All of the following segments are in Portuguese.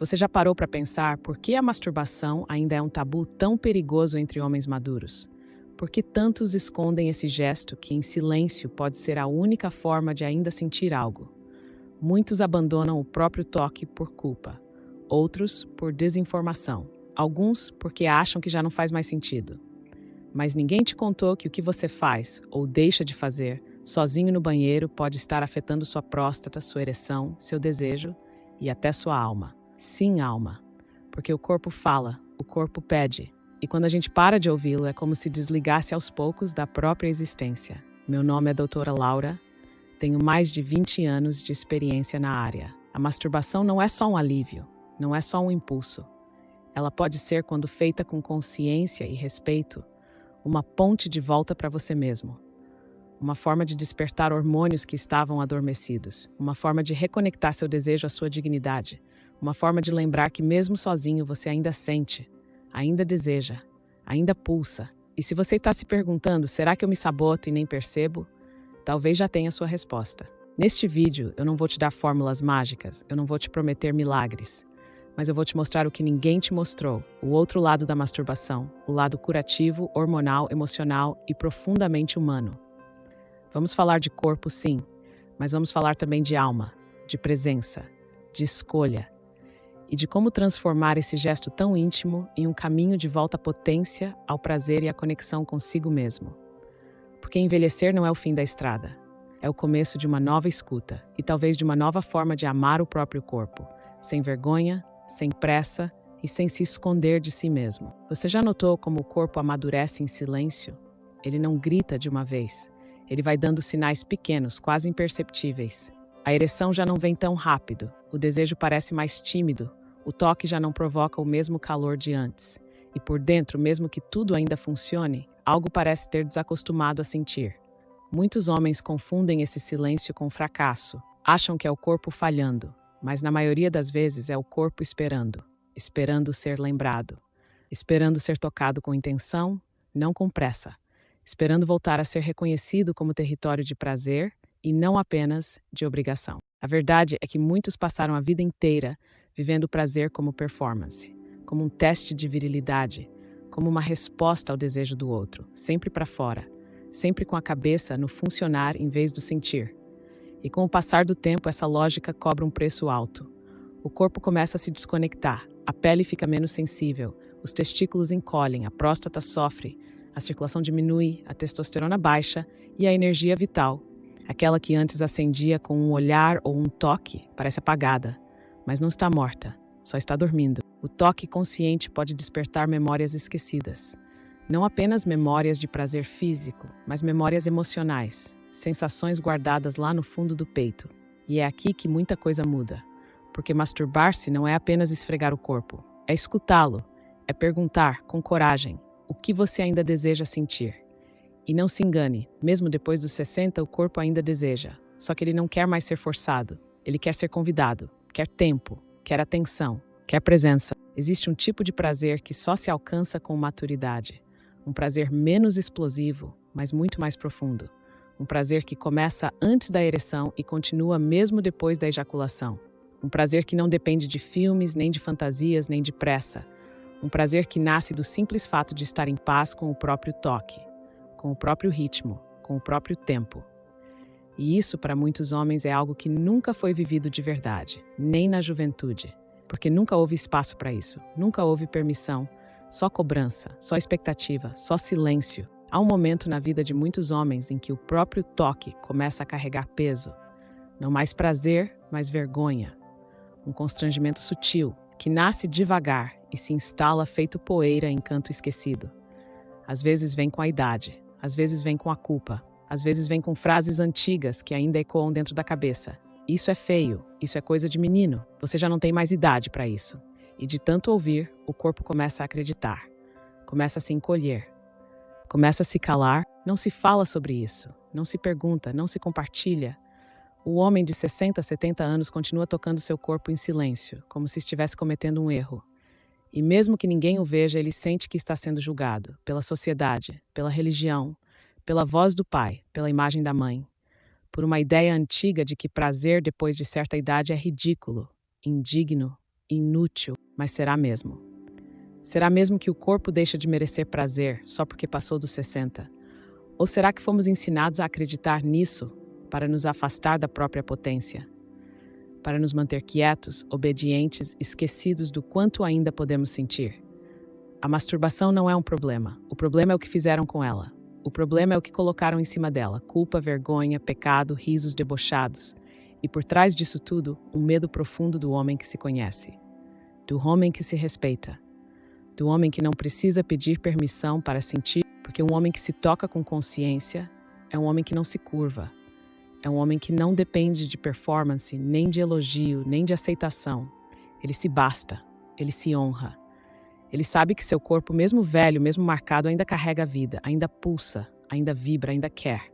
Você já parou para pensar por que a masturbação ainda é um tabu tão perigoso entre homens maduros? Por que tantos escondem esse gesto que, em silêncio, pode ser a única forma de ainda sentir algo? Muitos abandonam o próprio toque por culpa, outros por desinformação, alguns porque acham que já não faz mais sentido. Mas ninguém te contou que o que você faz ou deixa de fazer sozinho no banheiro pode estar afetando sua próstata, sua ereção, seu desejo e até sua alma. Sim, alma. Porque o corpo fala, o corpo pede. E quando a gente para de ouvi-lo, é como se desligasse aos poucos da própria existência. Meu nome é doutora Laura, tenho mais de 20 anos de experiência na área. A masturbação não é só um alívio, não é só um impulso. Ela pode ser, quando feita com consciência e respeito, uma ponte de volta para você mesmo. Uma forma de despertar hormônios que estavam adormecidos. Uma forma de reconectar seu desejo à sua dignidade. Uma forma de lembrar que mesmo sozinho você ainda sente, ainda deseja, ainda pulsa. E se você está se perguntando, será que eu me saboto e nem percebo? Talvez já tenha sua resposta. Neste vídeo, eu não vou te dar fórmulas mágicas, eu não vou te prometer milagres. Mas eu vou te mostrar o que ninguém te mostrou, o outro lado da masturbação, o lado curativo, hormonal, emocional e profundamente humano. Vamos falar de corpo, sim, mas vamos falar também de alma, de presença, de escolha e de como transformar esse gesto tão íntimo em um caminho de volta à potência, ao prazer e à conexão consigo mesmo. Porque envelhecer não é o fim da estrada, é o começo de uma nova escuta e talvez de uma nova forma de amar o próprio corpo, sem vergonha, sem pressa e sem se esconder de si mesmo. Você já notou como o corpo amadurece em silêncio? Ele não grita de uma vez. Ele vai dando sinais pequenos, quase imperceptíveis. A ereção já não vem tão rápido, o desejo parece mais tímido, o toque já não provoca o mesmo calor de antes. E por dentro, mesmo que tudo ainda funcione, algo parece ter desacostumado a sentir. Muitos homens confundem esse silêncio com fracasso, acham que é o corpo falhando, mas na maioria das vezes é o corpo esperando, esperando ser lembrado, esperando ser tocado com intenção, não com pressa, esperando voltar a ser reconhecido como território de prazer e não apenas de obrigação. A verdade é que muitos passaram a vida inteira vivendo o prazer como performance, como um teste de virilidade, como uma resposta ao desejo do outro, sempre para fora, sempre com a cabeça no funcionar em vez do sentir. E com o passar do tempo, essa lógica cobra um preço alto. O corpo começa a se desconectar, a pele fica menos sensível, os testículos encolhem, a próstata sofre, a circulação diminui, a testosterona baixa e a energia vital, aquela que antes acendia com um olhar ou um toque, parece apagada, mas não está morta, só está dormindo. O toque consciente pode despertar memórias esquecidas. Não apenas memórias de prazer físico, mas memórias emocionais, sensações guardadas lá no fundo do peito. E é aqui que muita coisa muda. Porque masturbar-se não é apenas esfregar o corpo, é escutá-lo, é perguntar, com coragem, o que você ainda deseja sentir. E não se engane, mesmo depois dos 60, o corpo ainda deseja, só que ele não quer mais ser forçado, ele quer ser convidado, quer tempo, quer atenção, quer presença. Existe um tipo de prazer que só se alcança com maturidade. Um prazer menos explosivo, mas muito mais profundo. Um prazer que começa antes da ereção e continua mesmo depois da ejaculação. Um prazer que não depende de filmes, nem de fantasias, nem de pressa. Um prazer que nasce do simples fato de estar em paz com o próprio toque, com o próprio ritmo, com o próprio tempo. E isso, para muitos homens, é algo que nunca foi vivido de verdade, nem na juventude. Porque nunca houve espaço para isso, nunca houve permissão, só cobrança, só expectativa, só silêncio. Há um momento na vida de muitos homens em que o próprio toque começa a carregar peso. Não mais prazer, mas vergonha. Um constrangimento sutil, que nasce devagar e se instala feito poeira em canto esquecido. Às vezes vem com a idade, às vezes vem com a culpa, às vezes vem com frases antigas que ainda ecoam dentro da cabeça. Isso é feio, isso é coisa de menino, você já não tem mais idade para isso. E de tanto ouvir, o corpo começa a acreditar, começa a se encolher, começa a se calar, não se fala sobre isso, não se pergunta, não se compartilha. O homem de 60, 70 anos continua tocando seu corpo em silêncio, como se estivesse cometendo um erro. E mesmo que ninguém o veja, ele sente que está sendo julgado pela sociedade, pela religião, pela voz do pai, pela imagem da mãe, por uma ideia antiga de que prazer depois de certa idade é ridículo, indigno inútil, mas será mesmo. Será mesmo que o corpo deixa de merecer prazer só porque passou dos 60? Ou será que fomos ensinados a acreditar nisso para nos afastar da própria potência? Para nos manter quietos, obedientes, esquecidos do quanto ainda podemos sentir? A masturbação não é um problema. O problema é o que fizeram com ela. O problema é o que colocaram em cima dela: culpa, vergonha, pecado, risos debochados. E por trás disso tudo, um medo profundo do homem que se conhece, do homem que se respeita, do homem que não precisa pedir permissão para sentir, porque um homem que se toca com consciência é um homem que não se curva, é um homem que não depende de performance, nem de elogio, nem de aceitação. Ele se basta, ele se honra. Ele sabe que seu corpo, mesmo velho, mesmo marcado, ainda carrega a vida, ainda pulsa, ainda vibra, ainda quer.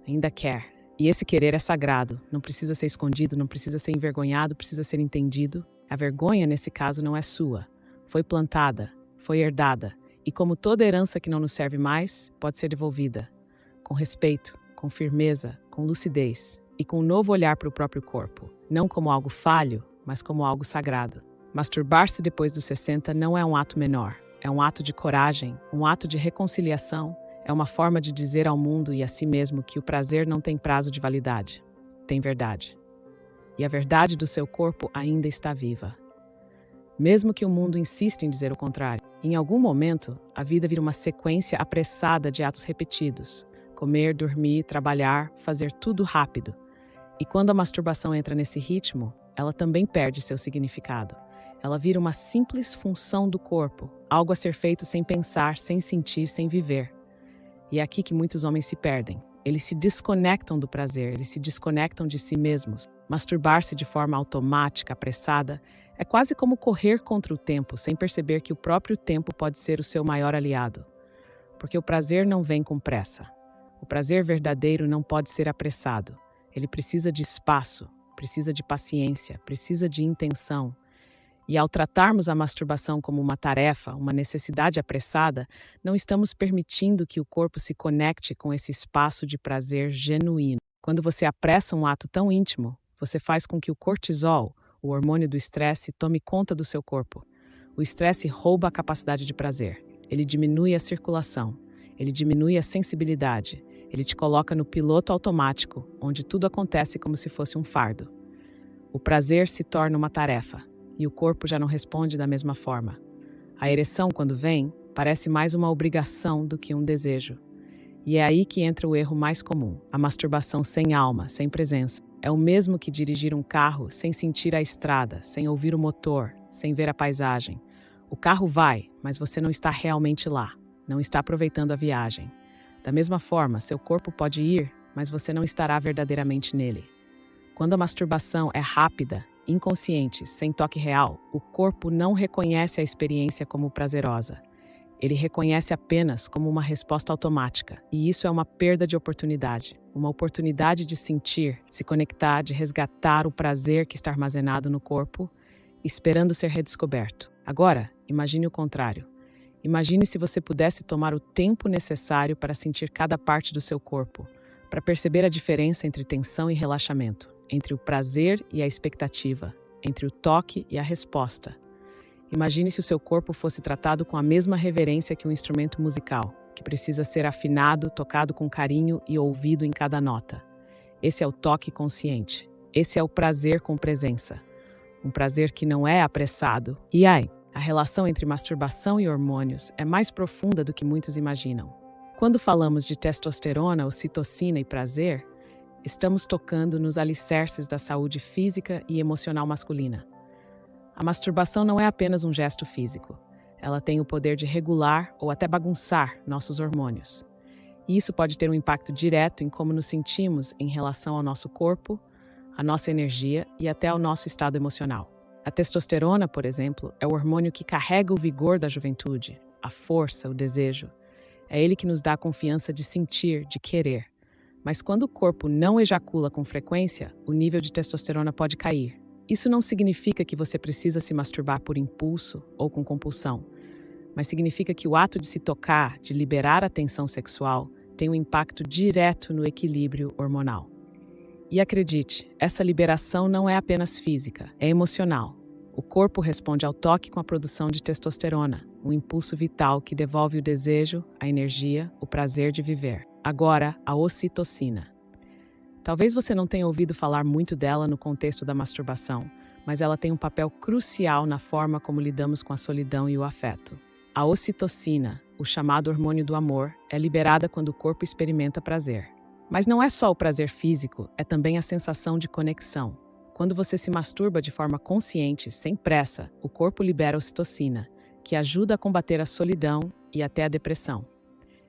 Ainda quer. E esse querer é sagrado, não precisa ser escondido, não precisa ser envergonhado, precisa ser entendido. A vergonha, nesse caso, não é sua. Foi plantada, foi herdada, e como toda herança que não nos serve mais, pode ser devolvida. Com respeito, com firmeza, com lucidez e com um novo olhar para o próprio corpo. Não como algo falho, mas como algo sagrado. Masturbar-se depois dos 60 não é um ato menor. É um ato de coragem, um ato de reconciliação. É uma forma de dizer ao mundo e a si mesmo que o prazer não tem prazo de validade. Tem verdade. E a verdade do seu corpo ainda está viva. Mesmo que o mundo insista em dizer o contrário, em algum momento, a vida vira uma sequência apressada de atos repetidos. Comer, dormir, trabalhar, fazer tudo rápido. E quando a masturbação entra nesse ritmo, ela também perde seu significado. Ela vira uma simples função do corpo, algo a ser feito sem pensar, sem sentir, sem viver. E é aqui que muitos homens se perdem. Eles se desconectam do prazer, eles se desconectam de si mesmos. Masturbar-se de forma automática, apressada, é quase como correr contra o tempo, sem perceber que o próprio tempo pode ser o seu maior aliado. Porque o prazer não vem com pressa. O prazer verdadeiro não pode ser apressado. Ele precisa de espaço, precisa de paciência, precisa de intenção. E ao tratarmos a masturbação como uma tarefa, uma necessidade apressada, não estamos permitindo que o corpo se conecte com esse espaço de prazer genuíno. Quando você apressa um ato tão íntimo, você faz com que o cortisol, o hormônio do estresse, tome conta do seu corpo. O estresse rouba a capacidade de prazer. Ele diminui a circulação. Ele diminui a sensibilidade. Ele te coloca no piloto automático, onde tudo acontece como se fosse um fardo. O prazer se torna uma tarefa. E o corpo já não responde da mesma forma. A ereção, quando vem, parece mais uma obrigação do que um desejo. E é aí que entra o erro mais comum. A masturbação sem alma, sem presença. É o mesmo que dirigir um carro sem sentir a estrada, sem ouvir o motor, sem ver a paisagem. O carro vai, mas você não está realmente lá. Não está aproveitando a viagem. Da mesma forma, seu corpo pode ir, mas você não estará verdadeiramente nele. Quando a masturbação é rápida, inconsciente, sem toque real, o corpo não reconhece a experiência como prazerosa. Ele reconhece apenas como uma resposta automática. E isso é uma perda de oportunidade. Uma oportunidade de sentir, se conectar, de resgatar o prazer que está armazenado no corpo, esperando ser redescoberto. Agora, imagine o contrário. Imagine se você pudesse tomar o tempo necessário para sentir cada parte do seu corpo, para perceber a diferença entre tensão e relaxamento, entre o prazer e a expectativa, entre o toque e a resposta. Imagine se o seu corpo fosse tratado com a mesma reverência que um instrumento musical, que precisa ser afinado, tocado com carinho e ouvido em cada nota. Esse é o toque consciente. Esse é o prazer com presença. Um prazer que não é apressado. E a relação entre masturbação e hormônios é mais profunda do que muitos imaginam. Quando falamos de testosterona, ocitocina e prazer, estamos tocando nos alicerces da saúde física e emocional masculina. A masturbação não é apenas um gesto físico. Ela tem o poder de regular ou até bagunçar nossos hormônios. E isso pode ter um impacto direto em como nos sentimos em relação ao nosso corpo, à nossa energia e até ao nosso estado emocional. A testosterona, por exemplo, é o hormônio que carrega o vigor da juventude, a força, o desejo. É ele que nos dá a confiança de sentir, de querer. Mas quando o corpo não ejacula com frequência, o nível de testosterona pode cair. Isso não significa que você precisa se masturbar por impulso ou com compulsão, mas significa que o ato de se tocar, de liberar a tensão sexual, tem um impacto direto no equilíbrio hormonal. E acredite, essa liberação não é apenas física, é emocional. O corpo responde ao toque com a produção de testosterona, um impulso vital que devolve o desejo, a energia, o prazer de viver. Agora, a ocitocina. Talvez você não tenha ouvido falar muito dela no contexto da masturbação, mas ela tem um papel crucial na forma como lidamos com a solidão e o afeto. A ocitocina, o chamado hormônio do amor, é liberada quando o corpo experimenta prazer. Mas não é só o prazer físico, é também a sensação de conexão. Quando você se masturba de forma consciente, sem pressa, o corpo libera ocitocina, que ajuda a combater a solidão e até a depressão.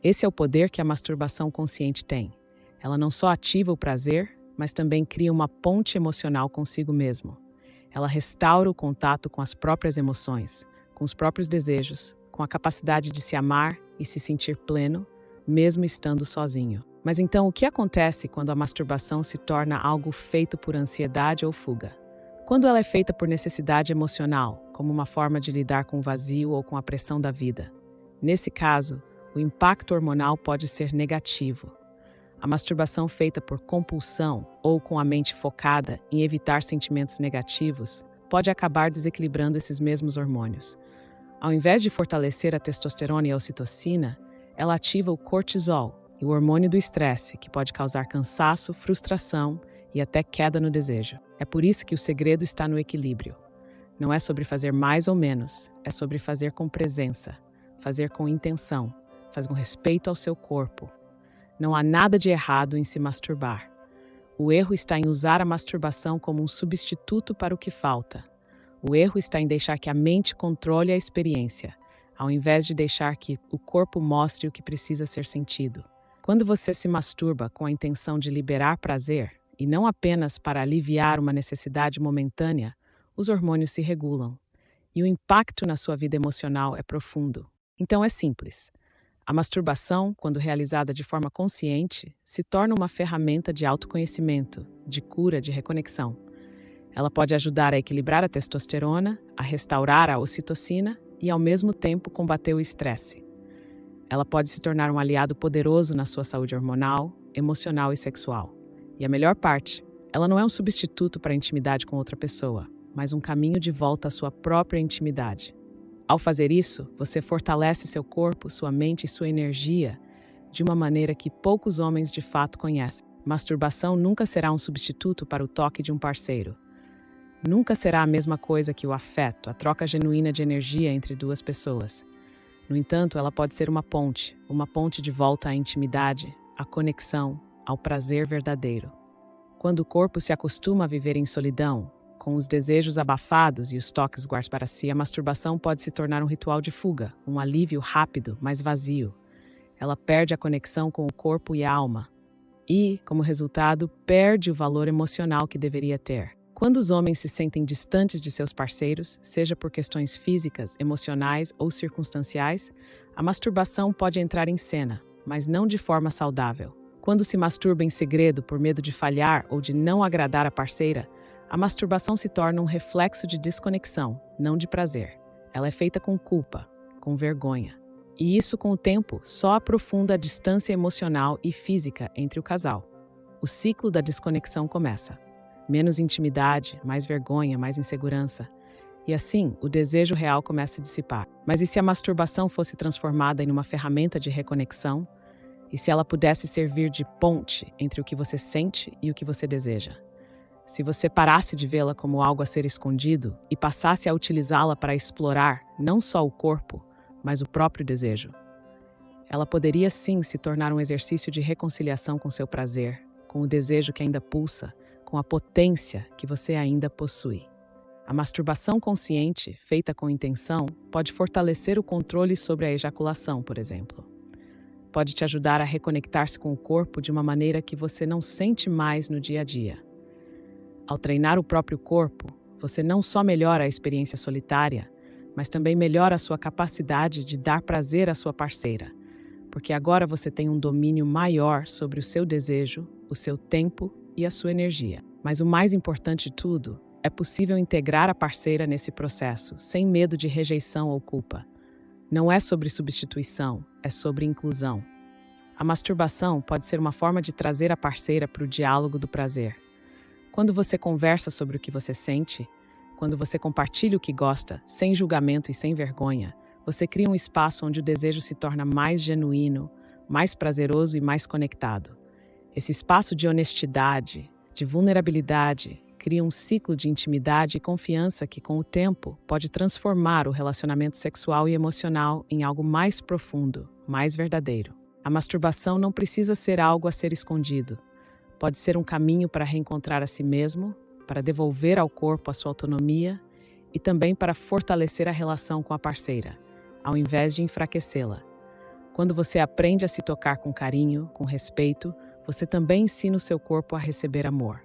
Esse é o poder que a masturbação consciente tem. Ela não só ativa o prazer, mas também cria uma ponte emocional consigo mesmo. Ela restaura o contato com as próprias emoções, com os próprios desejos, com a capacidade de se amar e se sentir pleno, mesmo estando sozinho. Mas então, o que acontece quando a masturbação se torna algo feito por ansiedade ou fuga? Quando ela é feita por necessidade emocional, como uma forma de lidar com o vazio ou com a pressão da vida. Nesse caso, o impacto hormonal pode ser negativo. A masturbação feita por compulsão ou com a mente focada em evitar sentimentos negativos pode acabar desequilibrando esses mesmos hormônios. Ao invés de fortalecer a testosterona e a ocitocina, ela ativa o cortisol, e o hormônio do estresse, que pode causar cansaço, frustração e até queda no desejo. É por isso que o segredo está no equilíbrio. Não é sobre fazer mais ou menos, é sobre fazer com presença, fazer com intenção, fazer com respeito ao seu corpo. Não há nada de errado em se masturbar. O erro está em usar a masturbação como um substituto para o que falta. O erro está em deixar que a mente controle a experiência, ao invés de deixar que o corpo mostre o que precisa ser sentido. Quando você se masturba com a intenção de liberar prazer, e não apenas para aliviar uma necessidade momentânea, os hormônios se regulam. E o impacto na sua vida emocional é profundo. Então é simples. A masturbação, quando realizada de forma consciente, se torna uma ferramenta de autoconhecimento, de cura, de reconexão. Ela pode ajudar a equilibrar a testosterona, a restaurar a ocitocina e, ao mesmo tempo, combater o estresse. Ela pode se tornar um aliado poderoso na sua saúde hormonal, emocional e sexual. E a melhor parte, ela não é um substituto para a intimidade com outra pessoa, mas um caminho de volta à sua própria intimidade. Ao fazer isso, você fortalece seu corpo, sua mente e sua energia de uma maneira que poucos homens de fato conhecem. Masturbação nunca será um substituto para o toque de um parceiro. Nunca será a mesma coisa que o afeto, a troca genuína de energia entre duas pessoas. No entanto, ela pode ser uma ponte de volta à intimidade, à conexão, ao prazer verdadeiro. Quando o corpo se acostuma a viver em solidão, com os desejos abafados e os toques guardados para si, a masturbação pode se tornar um ritual de fuga, um alívio rápido, mas vazio. Ela perde a conexão com o corpo e a alma. E, como resultado, perde o valor emocional que deveria ter. Quando os homens se sentem distantes de seus parceiros, seja por questões físicas, emocionais ou circunstanciais, a masturbação pode entrar em cena, mas não de forma saudável. Quando se masturba em segredo por medo de falhar ou de não agradar a parceira, a masturbação se torna um reflexo de desconexão, não de prazer. Ela é feita com culpa, com vergonha. E isso, com o tempo, só aprofunda a distância emocional e física entre o casal. O ciclo da desconexão começa. Menos intimidade, mais vergonha, mais insegurança. E assim, o desejo real começa a dissipar. Mas e se a masturbação fosse transformada em uma ferramenta de reconexão? E se ela pudesse servir de ponte entre o que você sente e o que você deseja? Se você parasse de vê-la como algo a ser escondido e passasse a utilizá-la para explorar não só o corpo, mas o próprio desejo? Ela poderia sim se tornar um exercício de reconciliação com seu prazer, com o desejo que ainda pulsa, com a potência que você ainda possui. A masturbação consciente, feita com intenção, pode fortalecer o controle sobre a ejaculação, por exemplo. Pode te ajudar a reconectar-se com o corpo de uma maneira que você não sente mais no dia a dia. Ao treinar o próprio corpo, você não só melhora a experiência solitária, mas também melhora a sua capacidade de dar prazer à sua parceira, porque agora você tem um domínio maior sobre o seu desejo, o seu tempo e a sua energia. Mas o mais importante de tudo, é possível integrar a parceira nesse processo, sem medo de rejeição ou culpa. Não é sobre substituição, é sobre inclusão. A masturbação pode ser uma forma de trazer a parceira para o diálogo do prazer. Quando você conversa sobre o que você sente, Quando você compartilha o que gosta, sem julgamento e sem vergonha, você cria um espaço onde o desejo se torna mais genuíno, mais prazeroso e mais conectado. Esse espaço de honestidade, de vulnerabilidade, cria um ciclo de intimidade e confiança que, com o tempo, pode transformar o relacionamento sexual e emocional em algo mais profundo, mais verdadeiro. A masturbação não precisa ser algo a ser escondido. Pode ser um caminho para reencontrar a si mesmo, para devolver ao corpo a sua autonomia e também para fortalecer a relação com a parceira, ao invés de enfraquecê-la. Quando você aprende a se tocar com carinho, com respeito, você também ensina o seu corpo a receber amor.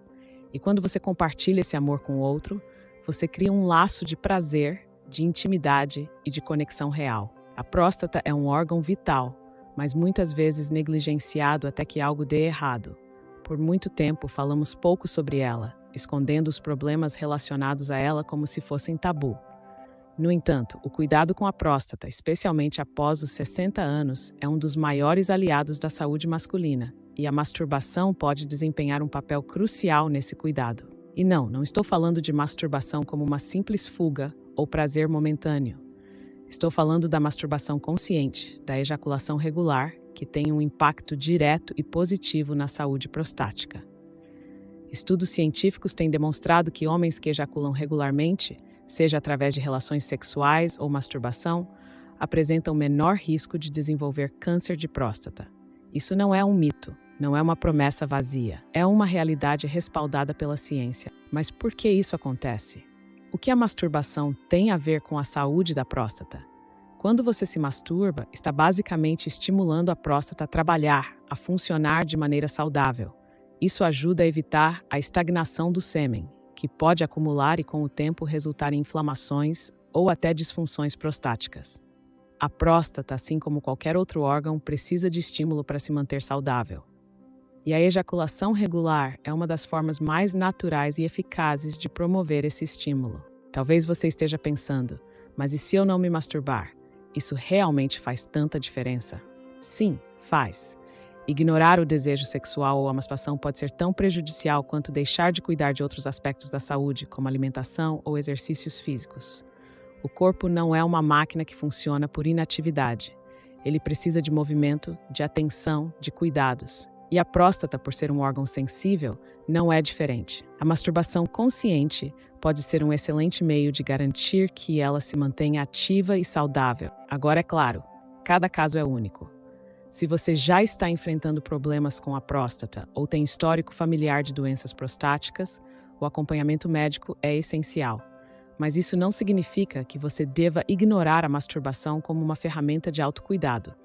E quando você compartilha esse amor com o outro, você cria um laço de prazer, de intimidade e de conexão real. A próstata é um órgão vital, mas muitas vezes negligenciado até que algo dê errado. Por muito tempo falamos pouco sobre ela, escondendo os problemas relacionados a ela como se fossem tabu. No entanto, o cuidado com a próstata, especialmente após os 60 anos, é um dos maiores aliados da saúde masculina, e a masturbação pode desempenhar um papel crucial nesse cuidado. E não estou falando de masturbação como uma simples fuga ou prazer momentâneo. Estou falando da masturbação consciente, da ejaculação regular, que tem um impacto direto e positivo na saúde prostática. Estudos científicos têm demonstrado que homens que ejaculam regularmente, seja através de relações sexuais ou masturbação, apresentam menor risco de desenvolver câncer de próstata. Isso não é um mito, não é uma promessa vazia, é uma realidade respaldada pela ciência. Mas por que isso acontece? O que a masturbação tem a ver com a saúde da próstata? Quando você se masturba, está basicamente estimulando a próstata a trabalhar, a funcionar de maneira saudável. Isso ajuda a evitar a estagnação do sêmen, que pode acumular e com o tempo resultar em inflamações ou até disfunções prostáticas. A próstata, assim como qualquer outro órgão, precisa de estímulo para se manter saudável. E a ejaculação regular é uma das formas mais naturais e eficazes de promover esse estímulo. Talvez você esteja pensando, mas e se eu não me masturbar? Isso realmente faz tanta diferença? Sim, faz. Ignorar o desejo sexual ou a masturbação pode ser tão prejudicial quanto deixar de cuidar de outros aspectos da saúde, como alimentação ou exercícios físicos. O corpo não é uma máquina que funciona por inatividade. Ele precisa de movimento, de atenção, de cuidados. E a próstata, por ser um órgão sensível, não é diferente. A masturbação consciente pode ser um excelente meio de garantir que ela se mantenha ativa e saudável. Agora, é claro, cada caso é único. Se você já está enfrentando problemas com a próstata ou tem histórico familiar de doenças prostáticas, o acompanhamento médico é essencial. Mas isso não significa que você deva ignorar a masturbação como uma ferramenta de autocuidado.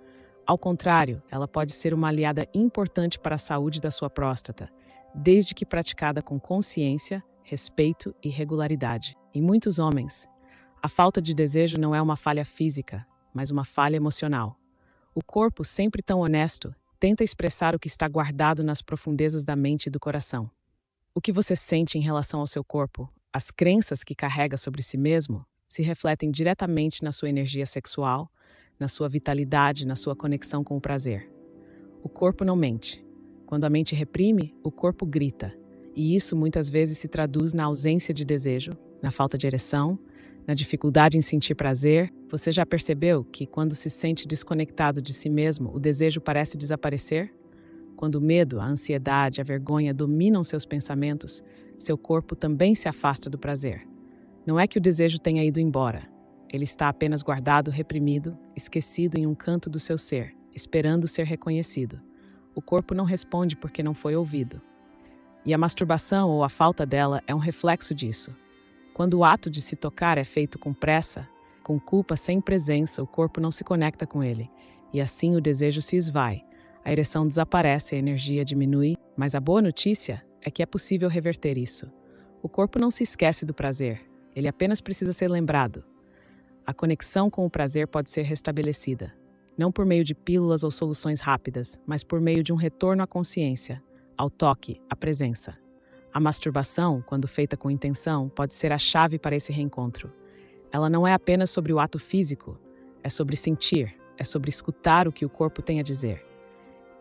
Ao contrário, ela pode ser uma aliada importante para a saúde da sua próstata, desde que praticada com consciência, respeito e regularidade. Em muitos homens, a falta de desejo não é uma falha física, mas uma falha emocional. O corpo, sempre tão honesto, tenta expressar o que está guardado nas profundezas da mente e do coração. O que você sente em relação ao seu corpo, as crenças que carrega sobre si mesmo, se refletem diretamente na sua energia sexual, na sua vitalidade, na sua conexão com o prazer. O corpo não mente. Quando a mente reprime, o corpo grita. E isso muitas vezes se traduz na ausência de desejo, na falta de ereção, na dificuldade em sentir prazer. Você já percebeu que, quando se sente desconectado de si mesmo, o desejo parece desaparecer? Quando o medo, a ansiedade, a vergonha dominam seus pensamentos, seu corpo também se afasta do prazer. Não é que o desejo tenha ido embora. Ele está apenas guardado, reprimido, esquecido em um canto do seu ser, esperando ser reconhecido. O corpo não responde porque não foi ouvido. E a masturbação, ou a falta dela, é um reflexo disso. Quando o ato de se tocar é feito com pressa, com culpa, sem presença, o corpo não se conecta com ele. E assim o desejo se esvai. A ereção desaparece, a energia diminui, mas a boa notícia é que é possível reverter isso. O corpo não se esquece do prazer, ele apenas precisa ser lembrado. A conexão com o prazer pode ser restabelecida, não por meio de pílulas ou soluções rápidas, mas por meio de um retorno à consciência, ao toque, à presença. A masturbação, quando feita com intenção, pode ser a chave para esse reencontro. Ela não é apenas sobre o ato físico, é sobre sentir, é sobre escutar o que o corpo tem a dizer.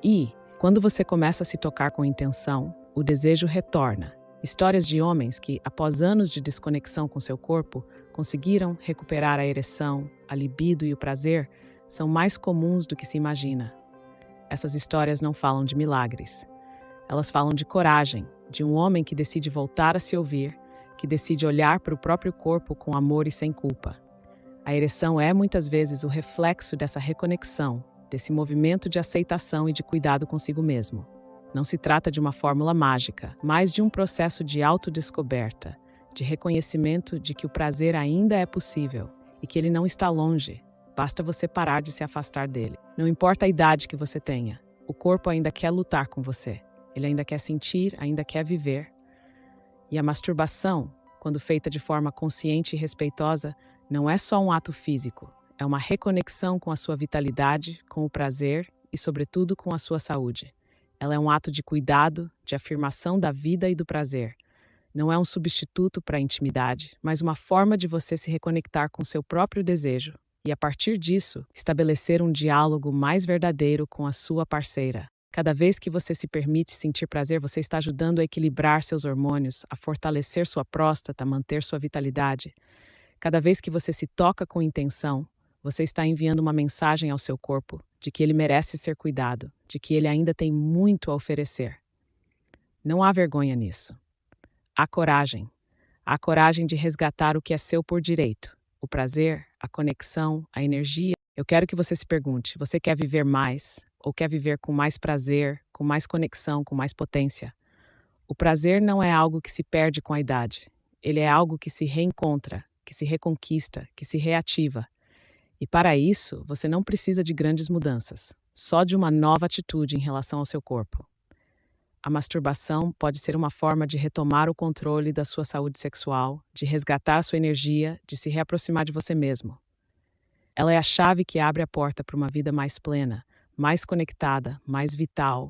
E, quando você começa a se tocar com intenção, o desejo retorna. Histórias de homens que, após anos de desconexão com seu corpo, conseguiram recuperar a ereção, a libido e o prazer são mais comuns do que se imagina. Essas histórias não falam de milagres. Elas falam de coragem, de um homem que decide voltar a se ouvir, que decide olhar para o próprio corpo com amor e sem culpa. A ereção é, muitas vezes, o reflexo dessa reconexão, desse movimento de aceitação e de cuidado consigo mesmo. Não se trata de uma fórmula mágica, mas de um processo de autodescoberta, de reconhecimento de que o prazer ainda é possível e que ele não está longe. Basta você parar de se afastar dele. Não importa a idade que você tenha, o corpo ainda quer lutar com você. Ele ainda quer sentir, ainda quer viver. E a masturbação, quando feita de forma consciente e respeitosa, não é só um ato físico. É uma reconexão com a sua vitalidade, com o prazer e, sobretudo, com a sua saúde. Ela é um ato de cuidado, de afirmação da vida e do prazer. Não é um substituto para a intimidade, mas uma forma de você se reconectar com seu próprio desejo e, a partir disso, estabelecer um diálogo mais verdadeiro com a sua parceira. Cada vez que você se permite sentir prazer, você está ajudando a equilibrar seus hormônios, a fortalecer sua próstata, a manter sua vitalidade. Cada vez que você se toca com intenção, você está enviando uma mensagem ao seu corpo de que ele merece ser cuidado, de que ele ainda tem muito a oferecer. Não há vergonha nisso. Há coragem. Há coragem de resgatar o que é seu por direito. O prazer, a conexão, a energia. Eu quero que você se pergunte, você quer viver mais? Ou quer viver com mais prazer, com mais conexão, com mais potência? O prazer não é algo que se perde com a idade. Ele é algo que se reencontra, que se reconquista, que se reativa. E para isso, você não precisa de grandes mudanças, só de uma nova atitude em relação ao seu corpo. A masturbação pode ser uma forma de retomar o controle da sua saúde sexual, de resgatar sua energia, de se reaproximar de você mesmo. Ela é a chave que abre a porta para uma vida mais plena, mais conectada, mais vital,